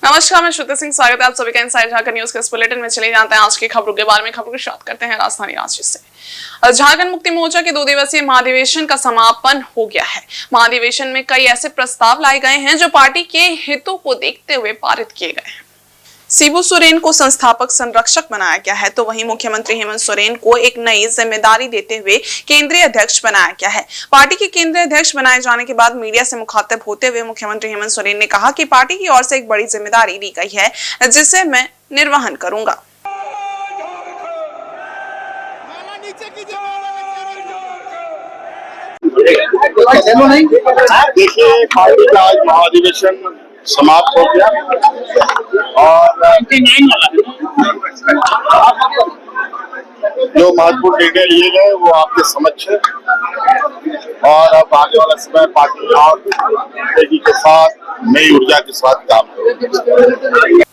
नमस्कार, मैं श्रुति सिंह। स्वागत है आप सभी का इनसाइड झारखंड न्यूज के इस बुलेटिन में। चले जाते हैं आज की खबरों के बारे में। खबरों की शुरुआत करते हैं राजधानी रांची से। झारखंड मुक्ति मोर्चा के 2 दिवसीय महाधिवेशन का समापन हो गया है। महाधिवेशन में कई ऐसे प्रस्ताव लाए गए हैं जो पार्टी के हितों को देखते हुए पारित किए गए हैं। शिबू सोरेन को संस्थापक संरक्षक बनाया गया है, तो वहीं मुख्यमंत्री हेमंत सोरेन को एक नई जिम्मेदारी देते हुए केंद्रीय अध्यक्ष बनाया गया है। पार्टी के केंद्रीय अध्यक्ष बनाए जाने के बाद मीडिया से मुखातिब होते हुए मुख्यमंत्री हेमंत सोरेन ने कहा कि पार्टी की ओर से एक बड़ी जिम्मेदारी दी गई है, जिसे मैं निर्वहन करूंगा। देखिए, पार्टी का आज महाधिवेशन समाप्त हो गया और जो महत्वपूर्ण निर्णय लिए गए वो आपके समक्ष है और अब आने वाला समय पार्टी और तेजी के साथ नई ऊर्जा के साथ काम करेगी।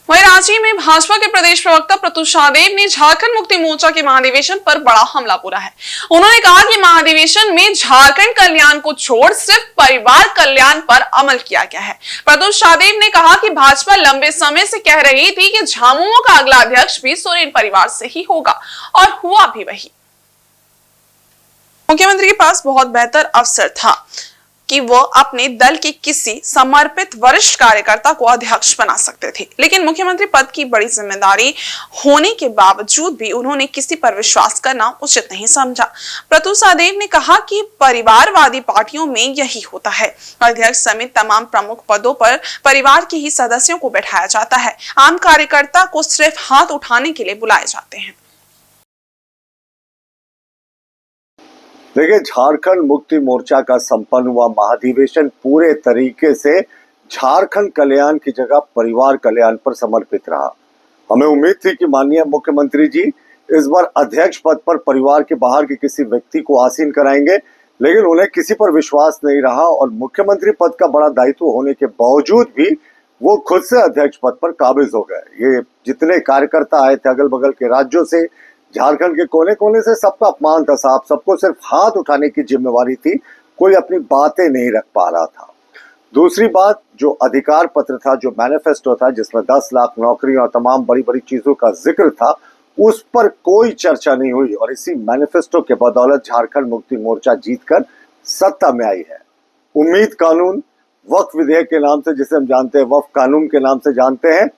वहीं रांची में भाजपा के प्रदेश प्रवक्ता प्रत्युष शाहदेव ने झारखंड मुक्ति मोर्चा के महाधिवेशन पर बड़ा हमला बोला है। उन्होंने कहा कि महाधिवेशन में झारखंड कल्याण को छोड़ सिर्फ परिवार कल्याण पर अमल किया गया है। प्रत्युष शाहदेव ने कहा कि भाजपा लंबे समय से कह रही थी कि झामुमो का अगला अध्यक्ष भी सोरेन परिवार से ही होगा और हुआ भी वही। मुख्यमंत्री के पास बहुत बेहतर अवसर था कि वो अपने दल के किसी समर्पित वरिष्ठ कार्यकर्ता को अध्यक्ष बना सकते थे, लेकिन मुख्यमंत्री पद की बड़ी जिम्मेदारी होने के बावजूद भी उन्होंने किसी पर विश्वास करना उचित नहीं समझा। प्रत्युष शाहदेव ने कहा कि परिवारवादी पार्टियों में यही होता है। अध्यक्ष समेत तमाम प्रमुख पदों पर परिवार के ही सदस्यों को बैठाया जाता है। आम कार्यकर्ता को सिर्फ हाथ उठाने के लिए बुलाए जाते हैं। देखिए, झारखंड मुक्ति मोर्चा का संपन्न हुआ महाधिवेशन पूरे तरीके से झारखंड कल्याण की जगह परिवार कल्याण पर समर्पित रहा। हमें उम्मीद थी कि माननीय मुख्यमंत्री जी इस बार अध्यक्ष पद पर परिवार के बाहर के किसी व्यक्ति को आसीन कराएंगे, लेकिन उन्हें किसी पर विश्वास नहीं रहा और मुख्यमंत्री पद का बड़ा दायित्व होने के बावजूद भी वो खुद से अध्यक्ष पद पर काबिज हो गए। ये जितने कार्यकर्ता आए थे अगल बगल के राज्यों से, झारखंड के कोने कोने से, सबका अपमान था साहब। सबको सिर्फ हाथ उठाने की जिम्मेवारी थी, कोई अपनी बातें नहीं रख पा रहा था। दूसरी बात, जो अधिकार पत्र था, जो मैनिफेस्टो था, जिसमें 10 लाख नौकरी और तमाम बड़ी बड़ी चीजों का जिक्र था, उस पर कोई चर्चा नहीं हुई और इसी मैनिफेस्टो के बदौलत झारखंड मुक्ति मोर्चा जीतकर सत्ता में आई है। उम्मीद कानून, वक्फ विधेयक के नाम से जिसे हम जानते हैं, वक्फ कानून के नाम से जानते हैं,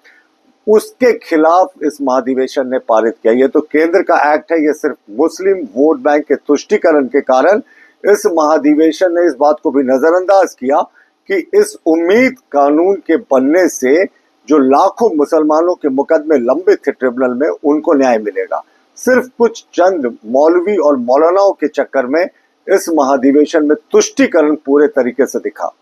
उसके खिलाफ इस महाधिवेशन ने पारित किया। ये तो केंद्र का एक्ट है, ये सिर्फ मुस्लिम वोट बैंक के तुष्टीकरण के कारण इस महाधिवेशन ने इस बात को भी नजरअंदाज किया कि इस उम्मीद कानून के बनने से जो लाखों मुसलमानों के मुकदमे लंबित थे ट्रिब्यूनल में, उनको न्याय मिलेगा। सिर्फ कुछ चंद मौलवी और मौलानाओं के चक्कर में इस महाधिवेशन में तुष्टीकरण पूरे तरीके से दिखा।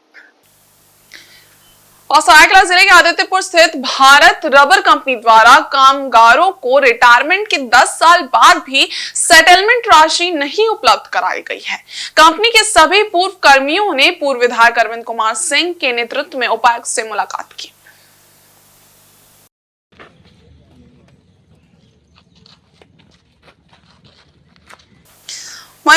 और सरायकेला जिले के आदित्यपुर स्थित भारत रबर कंपनी द्वारा कामगारों को रिटायरमेंट के 10 साल बाद भी सेटलमेंट राशि नहीं उपलब्ध कराई गई है। कंपनी के सभी पूर्व कर्मियों ने पूर्व विधायक अरविंद कुमार सिंह के नेतृत्व में उपायुक्त से मुलाकात की।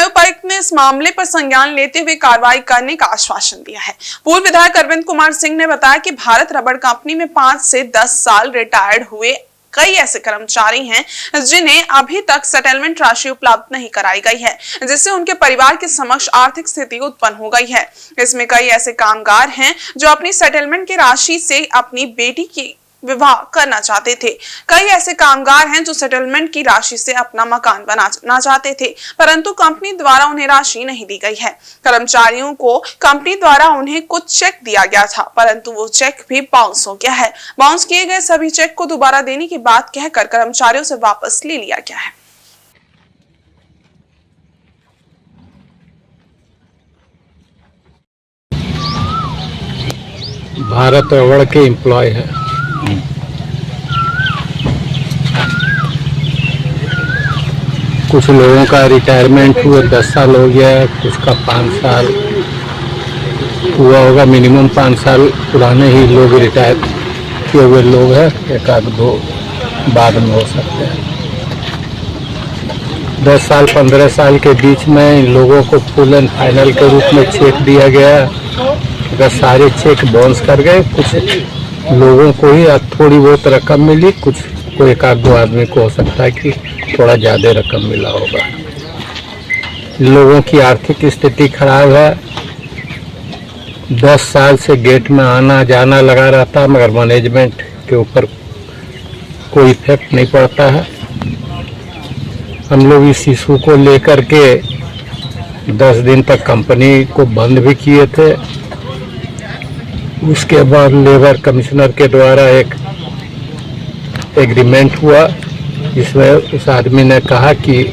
उपायुक्त ने इस मामले पर संज्ञान लेते हुए कार्रवाई करने का आश्वासन दिया है। पूर्व विधायक अरविंद कुमार सिंह ने बताया कि भारत रबर कंपनी में 5 से 10 साल रिटायर्ड हुए कई ऐसे कर्मचारी हैं जिन्हें अभी तक सेटलमेंट राशि उपलब्ध नहीं कराई गई है, जिससे उनके परिवार के समक्ष आर्थिक स्थिति उत्पन्न हो गई है। इसमें कई ऐसे कामगार हैं जो अपनी सेटलमेंट की राशि से अपनी बेटी की विवाह करना चाहते थे। कई ऐसे कामगार हैं जो सेटलमेंट की राशि से अपना मकान बनाना चाहते थे, परंतु कंपनी द्वारा उन्हें राशि नहीं दी गई है। कर्मचारियों को कंपनी द्वारा उन्हें कुछ चेक दिया गया था, परंतु वो चेक भी बाउंस हो गया है। बाउंस किए गए सभी चेक को दोबारा देने की बात कहकर कर्मचारियों से वापस ले लिया गया है। भारत रबर के एम्प्लॉय है। कुछ लोगों का रिटायरमेंट हुए 10 साल हो गया है, कुछ का 5 साल हुआ होगा। मिनिमम 5 साल पुराने ही लोग रिटायर किए हुए लोग हैं, 1-2 बाद में हो सकते हैं। 10 साल 15 साल के बीच में इन लोगों को फुल एंड फाइनल के रूप में चेक दिया गया अगर सारे चेक बाउंस कर गए, कुछ लोगों को ही थोड़ी बहुत रकम मिली, कुछ को एक आध दो आदमी को हो सकता है कि थोड़ा ज़्यादा रकम मिला होगा। लोगों की आर्थिक स्थिति खराब है। 10 साल से गेट में आना जाना लगा रहता है, मगर मैनेजमेंट के ऊपर कोई इफेक्ट नहीं पड़ता है। हम लोग इस इशू को लेकर के 10 दिन तक कंपनी को बंद भी किए थे। उसके बाद लेबर कमिश्नर के द्वारा एक एग्रीमेंट हुआ, जिसमें उस आदमी ने कहा कि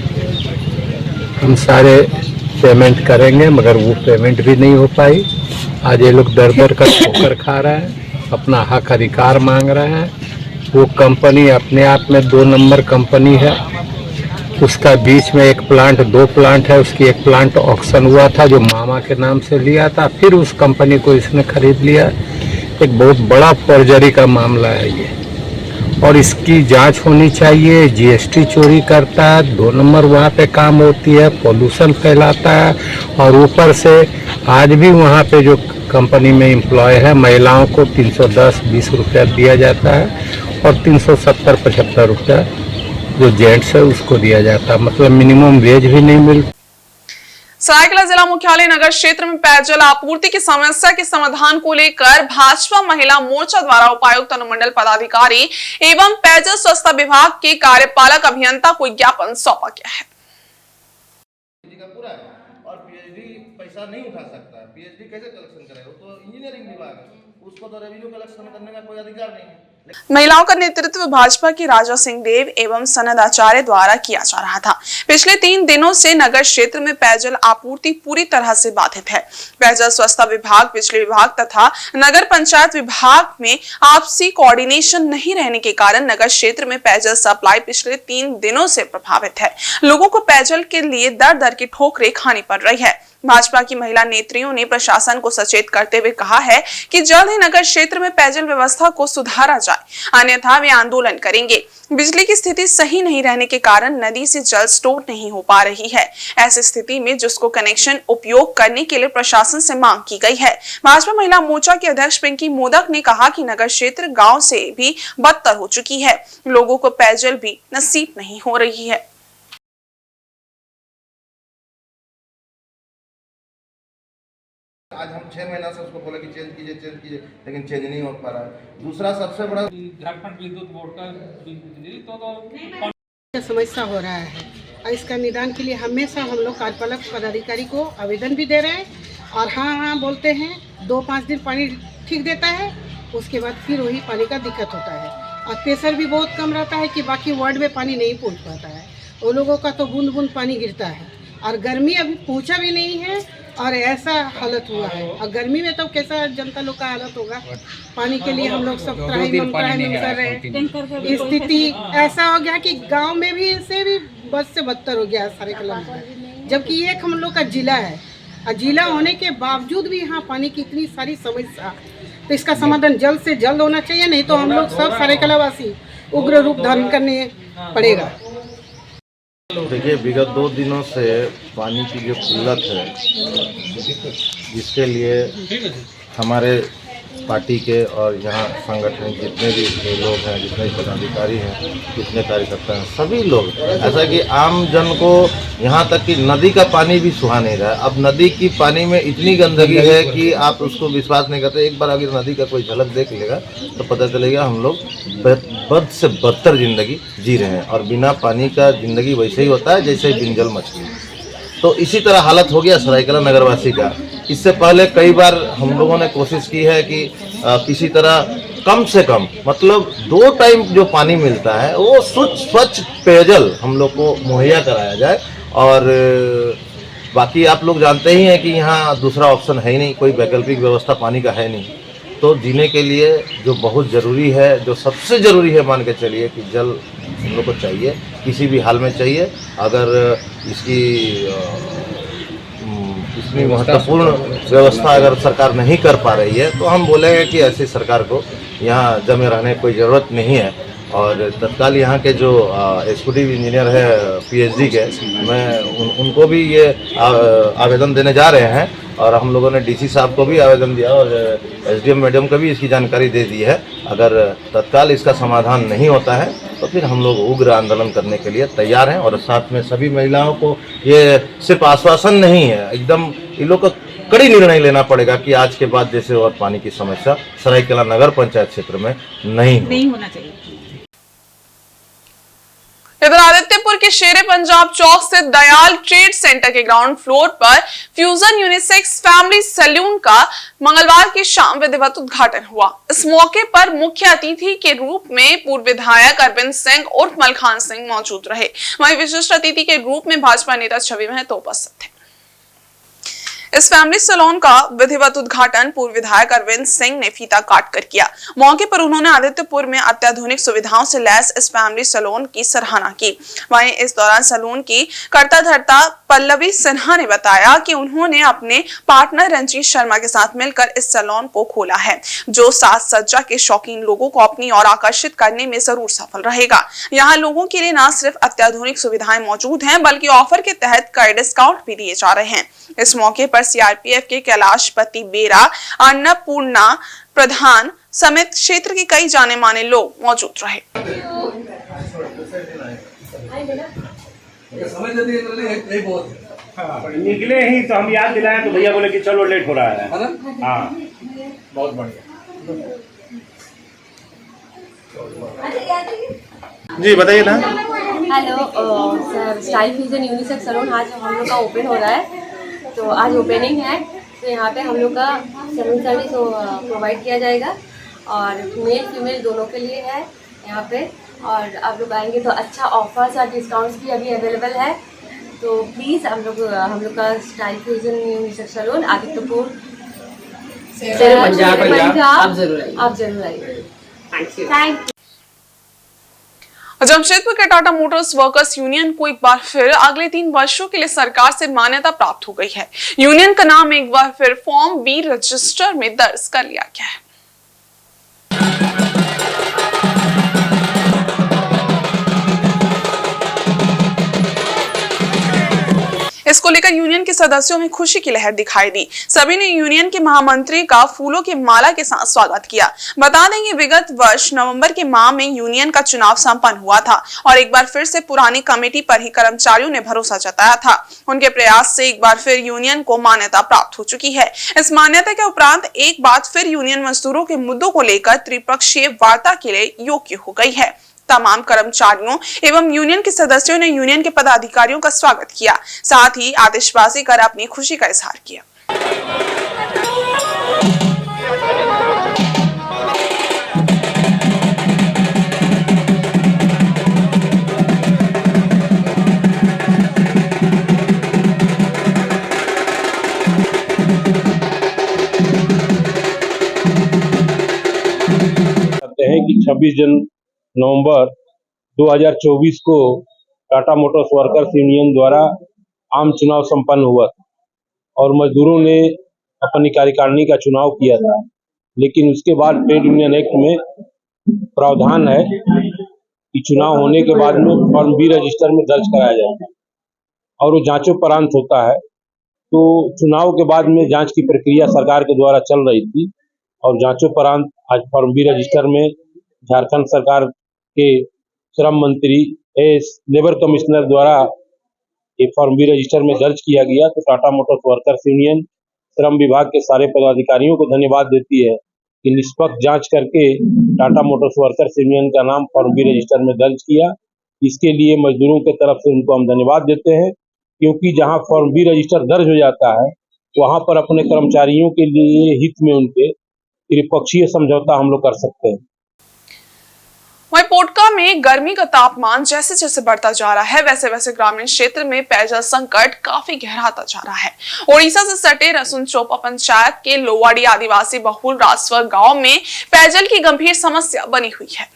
हम सारे पेमेंट करेंगे, मगर वो पेमेंट भी नहीं हो पाई। आज ये लोग दर दर का ठोकर खा रहे हैं, अपना हक अधिकार मांग रहे हैं। वो कंपनी अपने आप में 2 नंबर कंपनी है। उसका बीच में एक प्लांट, 2 प्लांट है। उसकी एक प्लांट ऑक्शन हुआ था जो मामा के नाम से लिया था, फिर उस कंपनी को इसने खरीद लिया। एक बहुत बड़ा फर्जरी का मामला है ये, और इसकी जांच होनी चाहिए। जीएसटी चोरी करता है, 2 नंबर वहाँ पे काम होती है, पॉल्यूशन फैलाता है, और ऊपर से आज भी वहाँ पे जो कंपनी में एम्प्लॉय है, महिलाओं को 310-20 रुपया दिया जाता है, और 370-75 रुपया जो जेंट्स है उसको दिया जाता है। मतलब मिनिमम वेज भी नहीं मिलता। सरायकेला जिला मुख्यालय नगर क्षेत्र में पेयजल आपूर्ति की समस्या के समाधान को लेकर भाजपा महिला मोर्चा द्वारा उपायुक्त अनुमंडल पदाधिकारी एवं पेयजल स्वच्छता विभाग के कार्यपालक अभियंता को ज्ञापन सौंपा गया है। पूरा है और पीएचडी पैसा नहीं उठा सकता है। पीएचडी कैसे कलेक्शन करेगा? वो तो इंजीनियरिंग विभाग है, उसको तो रेवेन्यू कलेक्शन करने का कोई अधिकार नहीं है। महिलाओं का नेतृत्व भाजपा की राजा सिंह देव एवं सनद आचार्य द्वारा किया जा रहा था। पिछले 3 दिनों से नगर क्षेत्र में पेयजल आपूर्ति पूरी तरह से बाधित है। पेयजल स्वच्छता विभाग, बिजली विभाग तथा नगर पंचायत विभाग में आपसी कोऑर्डिनेशन नहीं रहने के कारण नगर क्षेत्र में पेयजल सप्लाई पिछले 3 दिनों से प्रभावित है। लोगों को पेयजल के लिए दर दर की ठोकरें खानी पड़ रही है। भाजपा की महिला नेत्रियों ने प्रशासन को सचेत करते हुए कहा है कि जल्द ही नगर क्षेत्र में पेयजल व्यवस्था को सुधारा जाए, अन्यथा वे आंदोलन करेंगे। बिजली की स्थिति सही नहीं रहने के कारण नदी से जल स्टोर नहीं हो पा रही है। ऐसी स्थिति में जिसको कनेक्शन उपयोग करने के लिए प्रशासन से मांग की गई है। भाजपा महिला मोर्चा के अध्यक्ष पिंकी मोदक ने कहा कि नगर क्षेत्र गाँव से भी बदतर हो चुकी है, लोगों को पेयजल भी नसीब नहीं हो रही है। आज हम 6 महीना से उसको बोले कि चेंज कीजिए, लेकिन चेंज नहीं हो पा रहा है। दूसरा सबसे बड़ा झारखंड विद्युत बोर्ड का बिजली तो समस्या हो रहा है, और इसका निदान के लिए हमेशा हम लोग कार्यपालक पदाधिकारी को आवेदन भी दे रहे हैं, और हाँ बोलते हैं। 2-5 दिन पानी ठीक देता है, उसके बाद फिर वही पानी का दिक्कत होता है, और प्रेशर भी बहुत कम रहता है कि बाकी वार्ड में पानी नहीं पहुँच पाता है। वो लोगों का तो बूंद बूंद पानी गिरता है, और गर्मी अभी पहुँचा भी नहीं है, और ऐसा हालत हुआ है। और गर्मी में तो कैसा जनता लोग का हालत होगा। पानी के लिए हम लोग सब त्राही कर रहे हैं। स्थिति ऐसा हो गया कि गांव में भी से भी बस से बदतर हो गया सारे किलोमीटर, जबकि एक हम लोग का जिला है, और जिला होने के बावजूद भी यहाँ पानी की इतनी सारी समस्या। तो इसका समाधान जल्द से जल्द होना चाहिए, नहीं तो हम लोग सब सरायकेलावासी उग्र रूप धारण करने पड़ेगा। देखिए, विगत 2 दिनों से पानी की जो किल्लत है, जिसके लिए हमारे पार्टी के और यहाँ संगठन जितने भी लोग हैं, जितने पदाधिकारी हैं, जितने कार्यकर्ता हैं, सभी लोग, ऐसा कि आम जन को यहाँ तक कि नदी का पानी भी सुहा नहीं रहा है। अब नदी की पानी में इतनी गंदगी है कि आप उसको विश्वास नहीं करते। एक बार अगर नदी का कोई झलक देख लेगा तो पता चलेगा हम लोग बद से बदतर जिंदगी जी रहे हैं, और बिना पानी का जिंदगी वैसे ही होता है जैसे बिन जल मछली। तो इसी तरह हालत हो गया सरायकेला नगरवासी का। इससे पहले कई बार हम लोगों ने कोशिश की है कि किसी तरह कम से कम मतलब 2 टाइम जो पानी मिलता है वो स्वच्छ पेयजल हम लोग को मुहैया कराया जाए। और बाकी आप लोग जानते ही हैं कि यहाँ दूसरा ऑप्शन है ही नहीं, कोई वैकल्पिक व्यवस्था पानी का है नहीं। तो जीने के लिए जो बहुत ज़रूरी है, जो सबसे ज़रूरी है, मान के चलिए कि जल हम लोग को चाहिए, किसी भी हाल में चाहिए। अगर इसकी इतनी महत्वपूर्ण व्यवस्था अगर सरकार नहीं कर पा रही है तो हम बोलेंगे कि ऐसी सरकार को यहाँ जमे रहने की कोई ज़रूरत नहीं है। और तत्काल यहाँ के जो एग्जीक्यूटिव इंजीनियर है पीएचडी के, मैं उनको भी ये आवेदन देने जा रहे हैं और हम लोगों ने डीसी साहब को भी आवेदन दिया और एसडीएम मैडम को भी इसकी जानकारी दे दी है। अगर तत्काल इसका समाधान नहीं होता है तो फिर हम लोग उग्र आंदोलन करने के लिए तैयार हैं। और साथ में सभी महिलाओं को ये सिर्फ आश्वासन नहीं है, एकदम इन लोग को कड़ी निर्णय लेना पड़ेगा कि आज के बाद जैसे और पानी की समस्या सरायकेला नगर पंचायत क्षेत्र में नहीं होना चाहिए। इधर आदित्यपुर के शेरे पंजाब चौक स्थित दयाल ट्रेड सेंटर के ग्राउंड फ्लोर पर फ्यूजन यूनिसेक्स फैमिली सैलून का मंगलवार की शाम विधिवत उद्घाटन हुआ। इस मौके पर मुख्य अतिथि के रूप में पूर्व विधायक अरविंद सिंह उर्फ मलखान सिंह मौजूद रहे। वहीं विशिष्ट अतिथि के रूप में भाजपा नेता छवि महतो उपस्थित थे। इस फैमिली सैलून का विधिवत उद्घाटन पूर्व विधायक अरविंद सिंह ने फीता काट कर किया। मौके पर उन्होंने आदित्यपुर में अत्याधुनिक सुविधाओं से लैस इस फैमिली सैलून की सराहना की। वहीं इस दौरान सैलून की कर्ता धर्ता पल्लवी सिन्हा ने बताया कि उन्होंने अपने पार्टनर रंजीत शर्मा के साथ मिलकर इस सैलून को खोला है, जो साज सज्जा के शौकीन लोगों को अपनी ओर आकर्षित करने में जरूर सफल रहेगा। यहाँ लोगों के लिए न सिर्फ अत्याधुनिक सुविधाएं मौजूद हैं, बल्कि ऑफर के तहत कई डिस्काउंट भी दिए जा रहे हैं। इस मौके पर सीआरपीएफ के कैलाशपति बेरा, अन्नपूर्णा प्रधान समेत क्षेत्र के कई जाने माने लोग मौजूद रहे। निकले ही तो हम याद दिलाएं तो भैया बोले कि चलो लेट हो रहा है। हाँ, बहुत बढ़िया जी, बताइए ना। Hello sir, style fusion unisex salon आज हम लोग का ओपन हो रहा है। तो आज ओपनिंग है, तो यहाँ पे हम लोग का सैलून सर्विस प्रोवाइड किया जाएगा और मेल फीमेल दोनों के लिए है यहाँ पे। और आप लोग आएंगे तो अच्छा ऑफर्स और डिस्काउंट्स भी अभी अवेलेबल है। तो प्लीज़ हम लोग का style fusion unisex salon Adityapur Punjab आप जरूर आइए। Thank you. जमशेदपुर के टाटा मोटर्स वर्कर्स यूनियन को एक बार फिर अगले 3 वर्षों के लिए सरकार से मान्यता प्राप्त हो गई है। यूनियन का नाम एक बार फिर फॉर्म बी रजिस्टर में दर्ज कर लिया गया है। इसको लेकर यूनियन के सदस्यों में खुशी की लहर दिखाई दी। सभी ने यूनियन के महामंत्री का फूलों की माला के साथ स्वागत किया। बता दें कि विगत वर्ष नवंबर के माह में यूनियन का चुनाव संपन्न हुआ था और एक बार फिर से पुरानी कमेटी पर ही कर्मचारियों ने भरोसा जताया था। उनके प्रयास से एक बार फिर यूनियन को मान्यता प्राप्त हो चुकी है। इस मान्यता के उपरांत एक बार फिर यूनियन मजदूरों के मुद्दों को लेकर त्रिपक्षीय वार्ता के लिए योग्य हो गई है। तमाम कर्मचारियों एवं यूनियन के सदस्यों ने यूनियन के पदाधिकारियों का स्वागत किया, साथ ही आतिशबाजी कर अपनी खुशी का इजहार किया। कहते हैं कि 26 नवंबर 2024 को टाटा मोटर्स वर्कर्स यूनियन द्वारा आम चुनाव संपन्न हुआ और मजदूरों ने अपनी कार्यकारिणी का चुनाव किया था। लेकिन उसके बाद ट्रेड यूनियन एक्ट में प्रावधान है कि चुनाव होने के बाद में फॉर्म बी रजिस्टर में दर्ज कराया जाएगा और वो जांचोपरांत होता है। तो चुनाव के बाद में जांच की प्रक्रिया सरकार के द्वारा चल रही थी और जांचोपरांत आज फॉर्म बी रजिस्टर में झारखंड सरकार के श्रम मंत्री लेबर कमिश्नर द्वारा एक फॉर्म बी रजिस्टर में दर्ज किया गया। तो टाटा मोटर्स वर्कर्स यूनियन श्रम विभाग के सारे पदाधिकारियों को धन्यवाद देती है कि निष्पक्ष जांच करके टाटा मोटर्स वर्कर्स यूनियन का नाम फॉर्म बी रजिस्टर में दर्ज किया। इसके लिए मजदूरों के तरफ से उनको हम धन्यवाद देते हैं, क्योंकि जहां फॉर्म बी रजिस्टर दर्ज हो जाता है वहां पर अपने कर्मचारियों के लिए हित में उनके त्रिपक्षीय समझौता हम लोग कर सकते हैं। वहीं पोटका में गर्मी का तापमान जैसे जैसे बढ़ता जा रहा है, वैसे वैसे ग्रामीण क्षेत्र में पेयजल संकट काफी गहराता जा रहा है। ओडिशा से सटे रसुनचोपा पंचायत के लोवाड़ी आदिवासी बहुल राजस्व गांव में पेयजल की गंभीर समस्या बनी हुई है।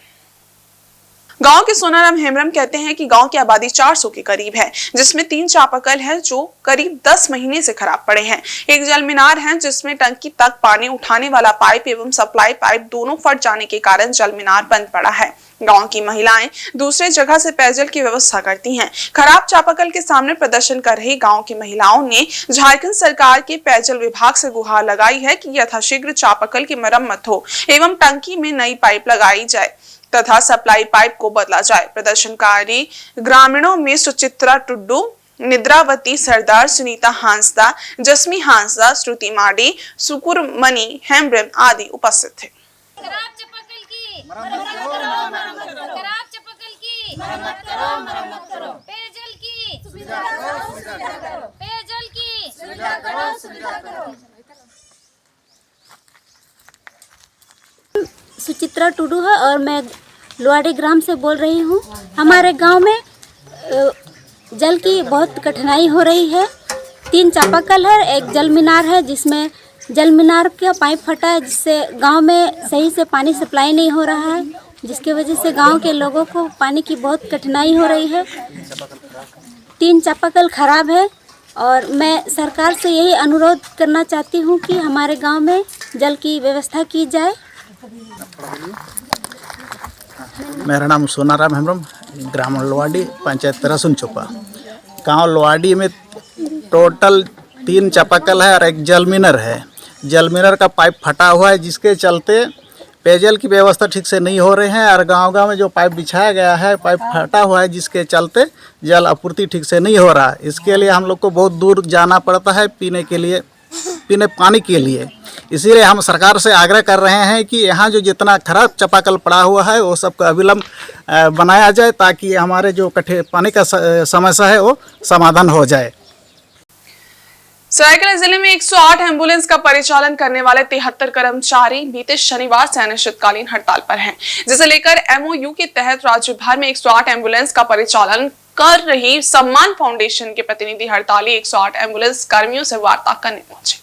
गांव के सोनाराम हेमरम कहते हैं कि गांव की आबादी 400 के करीब है, जिसमें 3 चापाकल है जो करीब 10 महीने से खराब पड़े हैं। एक जल मीनार है जिसमें टंकी तक पानी उठाने वाला पाइप एवं सप्लाई पाइप दोनों फट जाने के कारण जल मीनार बंद पड़ा है। गांव की महिलाएं दूसरे जगह से पेयजल की व्यवस्था करती हैं। खराब चापाकल के सामने प्रदर्शन कर रही गांव की महिलाओं ने झारखंड सरकार के पेयजल विभाग से गुहार लगाई है कि यथाशीघ्र चापाकल की मरम्मत हो एवं टंकी में नई पाइप लगाई जाए तथा सप्लाई पाइप को बदला जाए। प्रदर्शनकारी ग्रामीणों में सुचित्रा टुड्डू, निद्रावती सरदार, सुनीता हांसदा, जस्मी हांसदा, श्रुति माडी, सुकुर मनी हेम्ब्रम आदि उपस्थित थे। सुचित्रा टुडू है और मैं लोहाड़ी ग्राम से बोल रही हूँ। हमारे गांव में जल की बहुत कठिनाई हो रही है। 3 चापाकल है, एक जल मीनार है जिसमें जल मीनार का पाइप फटा है जिससे गांव में सही से पानी सप्लाई नहीं हो रहा है, जिसके वजह से गांव के लोगों को पानी की बहुत कठिनाई हो रही है। 3 चापाकल खराब है और मैं सरकार से यही अनुरोध करना चाहती हूँ कि हमारे गांव में जल की व्यवस्था की जाए। मेरा नाम सोनाराम हेम्ब्रम, ग्राम लोहाड़ी, पंचायत तरसुन चोपा। गाँव लोहाड़ी में टोटल 3 चापाकल है और एक जल मीनर है। जल मीनर का पाइप फटा हुआ है जिसके चलते पेयजल की व्यवस्था ठीक से नहीं हो रही है और गांव-गांव में जो पाइप बिछाया गया है पाइप फटा हुआ है जिसके चलते जल आपूर्ति ठीक से नहीं हो रहा। इसके लिए हम लोग को बहुत दूर जाना पड़ता है पीने पानी के लिए। इसीलिए हम सरकार से आग्रह कर रहे हैं कि यहाँ जो जितना खराब चापाकल पड़ा हुआ है वो सबका अविलंब बनाया जाए ताकि हमारे जो पानी का समस्या है वो समाधान हो जाए। सरायकेला जिले में 108 एम्बुलेंस का परिचालन करने वाले 73 कर्मचारी बीते शनिवार से अनिश्चितकालीन हड़ताल पर हैं, जिसे लेकर एमओयू के तहत राज्य भर में 108 एम्बुलेंस का परिचालन कर रही सम्मान फाउंडेशन के प्रतिनिधि हड़ताली 108 एम्बुलेंस कर्मियों से वार्ता करने पहुंचे।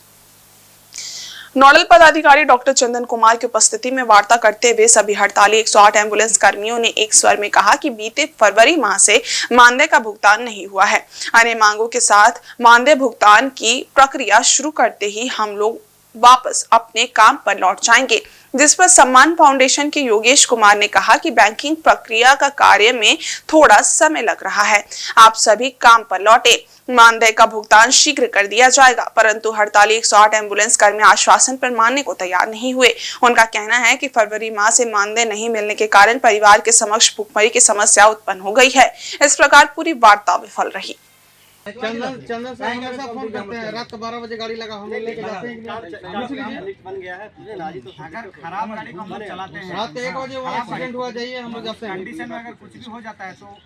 नोडल पदाधिकारी डॉक्टर चंदन कुमार की उपस्थिति में वार्ता करते हुए सभी हड़ताली 108 एम्बुलेंस कर्मियों ने एक स्वर में कहा कि बीते फरवरी माह से मानदेय का भुगतान नहीं हुआ है। अन्य मांगों के साथ मानदेय भुगतान की प्रक्रिया शुरू करते ही हम लोग वापस अपने काम पर लौट जाएंगे, जिस पर सम्मान फाउंडेशन के योगेश कुमार ने कहा कि बैंकिंग प्रक्रिया का कार्य में थोड़ा समय लग रहा है, आप सभी काम पर लौटे, मानदेय का भुगतान शीघ्र कर दिया जाएगा। परंतु हड़ताली 108 एम्बुलेंस कर्मी आश्वासन पर मानने को तैयार नहीं हुए। उनका कहना है कि फरवरी माह से मानदेय नहीं मिलने के कारण परिवार के समक्ष भुखमरी की समस्या उत्पन्न हो गई है। इस प्रकार पूरी वार्ता विफल रही। चंदन साहब फोन करते हैं, रात 12 बजे गाड़ी लगा, हम लेके जाते हैं। बन गया है, अगर खराब गाड़ी को हम चलाते हैं, रात 1 बजे वो एक्सीडेंट हुआ जाइए, हम लोग जाते हैं। कंडीशन में अगर कुछ भी हो जाता है तो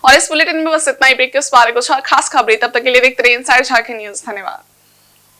और इस बुलेटिन में बस इतना ही। ब्रेक के उस बारे कुछ खास खबरें, तब तक के लिए देखते रहिए इनसाइड झारखंड न्यूज। धन्यवाद।